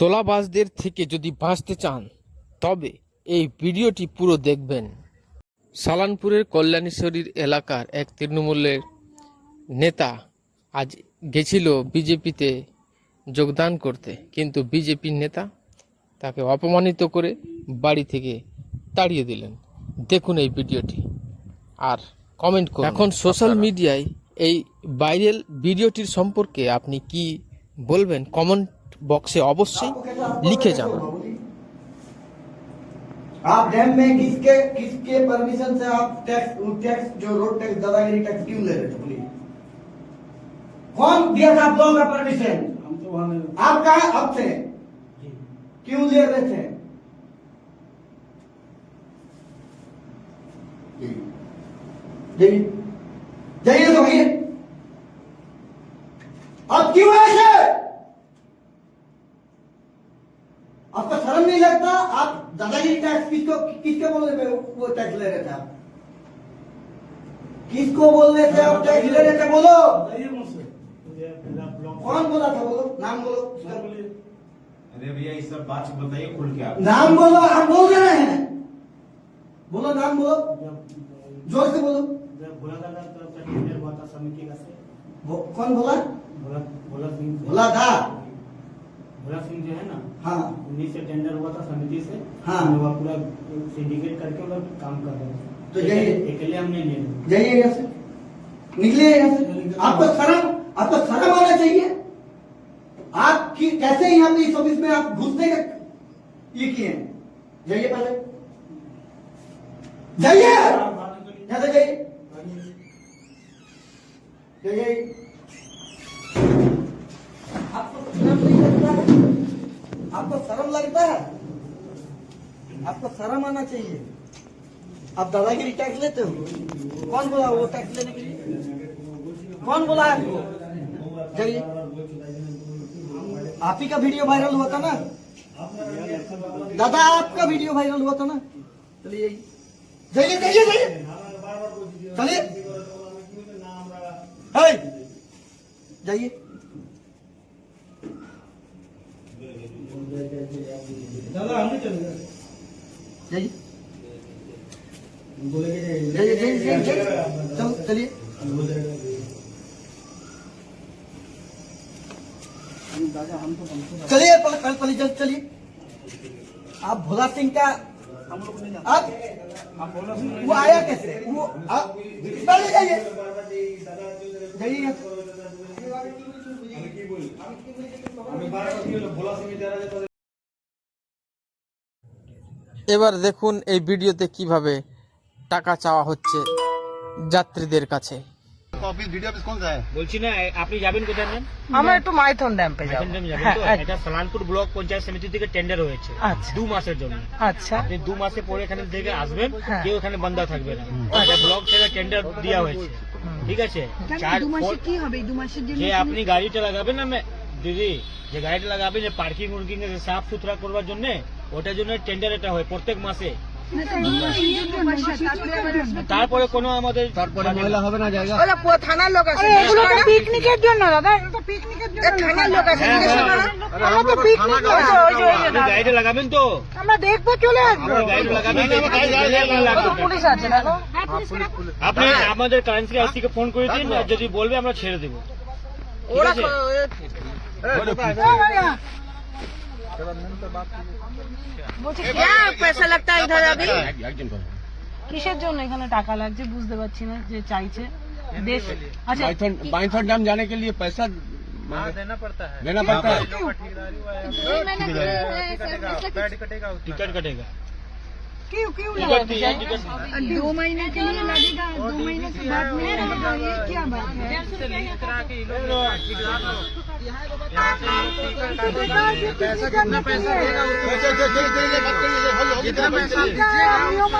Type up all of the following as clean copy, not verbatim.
তোলাবাজদের থেকে যদি বাঁচতে চান তবে এই ভিডিওটি পুরো দেখবেন। সালানপুরের কল্যাণেশ্বরীর এলাকার এক তৃণমূলের নেতা আজ গেছিল বিজেপিতে যোগদান করতে, কিন্তু বিজেপির নেতা তাকে অপমানিত করে বাড়ি থেকে তাড়িয়ে দিলেন। দেখুন এই ভিডিওটি আর কমেন্ট করুন। এখন সোশ্যাল মিডিয়ায় এই ভাইরাল ভিডিওটির সম্পর্কে আপনি কি বলবেন কমেন্ট बॉक्स से अवश्य लिखे जाना। आप डैम में किसके परमिशन से आप टैक्स जो रोड टैक्स दादागिरी टैक्स क्यों ले रहे थे? बोलिए कौन दिया था आप लोगों का परमिशन? हम तो आप कहा अब थे क्यों ले रहे थे? जाइए जाइए तो भैया अब क्यों ऐसे? आपको शर्म नहीं लगता? आप दादागिरी टैक्स किसको बोलने पे वो टैक्स ले रहे थे? आप किसको बोल रहे थे? आप टैक्स ले रहे थे, बोलो कौन बोला था? बोलो नाम बोलो। अरे भैया ये सब बात बताइए खुल के। आप नाम बोलो, आप बोल रहे हैं, बोलो नाम बोलो, जोर से बोलो। कौन बोला? भोला था भोला सिंह जो है ना, हाँ, उन्हीं से टेंडर हुआ था समिति से। हाँ, वो पूरा सिंडिकेट करके वो लोग काम कर रहे थे। तो जाइए अकेले हम नहीं ले रहे। जाइए यहाँ से, निकलिए यहाँ से। आपको शर्म आना चाहिए। आप कैसे यहाँ पे इस ऑफिस में आप घुसने का ये किए? जाइए पहले, जाइए यहाँ से, जाइए जाइए। आपको शर्म नहीं लगता है? आपको शर्म लगता है? आपको शर्म आना चाहिए। आप दादागिरी टैक्स लेते हो? कौन बोला वो टैक्स लेने के लिए? कौन बोला आपको? जाइए, आप ही का वीडियो वायरल हुआ था ना दादा, आपका वीडियो वायरल हुआ था ना। चलिए जाइए जाइए जाइए, चलिए जाइए। दादा हम नहीं चलेंगे, जाइए जाइए जाइए जाइए, चलो चलिए। चलिए पहले चलिए। आप भोला सिंह का हम लोग नहीं जानते। आप वो आया कैसे? वो आप पहले जाइए जाइए। এবার দেখুন এই ভিডিওতে কিভাবে টাকা চাওয়া হচ্ছে যাত্রীদের কাছে। বলছি না, আপনি যাবেন কোথায়? আমরা একটু মাইথন ড্যাম পে যাব। এটা সালানপুর ব্লক পঞ্চায়েত সমিতি থেকে টেন্ডার হয়েছে 2 মাসের জন্য। আচ্ছা, আপনি 2 মাসে পরে এখানে থেকে আসবেন, কেউ এখানে বান্ধা থাকবে না। ব্লক থেকে টেন্ডার দেওয়া হয়েছে, ঠিক আছে? 2 মাসে কি হবে? 2 মাসের জন্য যে আপনি গাড়িটা লাগাবেন না দিদি, যে গাড়িটা লাগাবেন যে পার্কিং উর্কিং সাফ সুতরা করবার জন্য, ওটার জন্য টেন্ডার এটা হয় প্রত্যেক মাসে। তারপরে কোনো আমাদের তারপরে ময়লা হবে না জায়গা। থানার লোক আছে, এগুলো তো পিকনিকের জন্য দাদা, এটা তো পিকনিকের জন্য। থানার লোক আছে, আমরা তো পিকনিক আপনি গাড়িটা লাগাবেন তো আমরা দেখবো, চলে আসবো। গাড়িটা লাগাবেন, পুলিশ আছে দেখো। আপনি আমাদের কারেন্সি আইসিকে ফোন করে দিন, যদি বলবে আমরা ছেড়ে দেবো। ওরা পয়সা লাগতা ইধার আবি? কিসের জন্য এখানে টাকা লাগছে বুঝতে পারছি না। যে চাইছে দেশ। আচ্ছা, बाइथन डैम जाने के लिए पैसा देना पड़ता है। टिकट कटेगा। क्यों 2 महीने के लिए लगेगा, 2 महीने के बाद में लगेगा, ये क्या बात है? जितना पैसा देगा जितना पैसा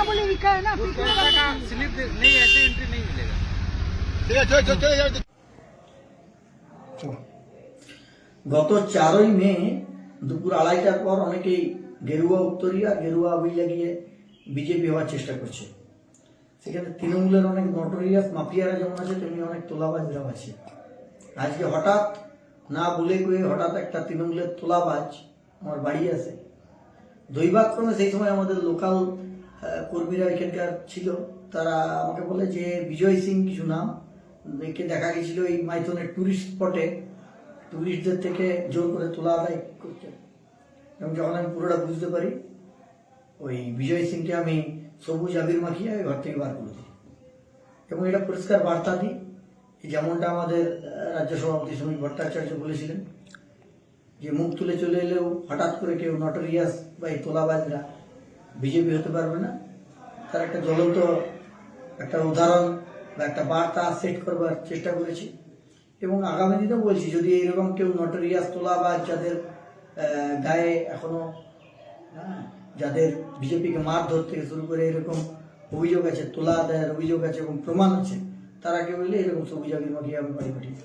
बोले लिखा है ना, स्लिप नहीं, ऐसे एंट्री नहीं मिलेगा। গত 4ই মে দুপুর 2:30টার পর অনেকেই গেরুয়া উত্তরিয়া গেরুয়া আবির লাগিয়ে বিজেপি হওয়ার চেষ্টা করছে। সেখানে তৃণমূলের অনেক নটোরিয়াস মাফিয়ারা যেমন আছে, তেমনি অনেক তোলাবাজরাও আছে। আজকে হঠাৎ না বলে কয়ে হঠাৎ একটা তৃণমূলের তোলাবাজ আমার বাড়ি আছে। দৈবাক্রমে সেই সময় আমাদের লোকাল কর্মীরা এখানকার ছিল, তারা আমাকে বলে যে বিজয় সিং কিছু নাম, একে দেখা গেছিল এই মাইথনের টুরিস্ট স্পটে টুরিস্টদের থেকে জোর করে তোলা আদায় করছে। এবং যখন আমি পুরোটা বুঝতে পারি, ওই বিজয় সিংকে আমি সবুজ আবির মাখিয়ে ঘর থেকে বার করে দিই এবং এটা পরিষ্কার বার্তা দিই, যেমনটা আমাদের রাজ্য সভাপতি সমীর ভট্টাচার্য বলেছিলেন যে মুখ তুলে চলে এলেও হঠাৎ করে কেউ নটোরিয়াস বা এই তোলাবাজরা বিজেপি হতে পারবে না। তার একটা জ্বলন্ত একটা উদাহরণ বা একটা বার্তা সেট করবার চেষ্টা করেছি এবং আগামী দিনেও বলছি, যদি এইরকম কেউ নটোরিয়াস তোলাবাজ যাদের গায়ে এখনো যাদের বিজেপিকে মারধর থেকে শুরু করে এরকম অভিযোগ আছে, তোলা আদায়ের অভিযোগ আছে এবং প্রমাণ আছে, তারা কেউ এলে এরকম সবুজ আবির মাখিয়ে আমি বাড়ি পাঠিয়ে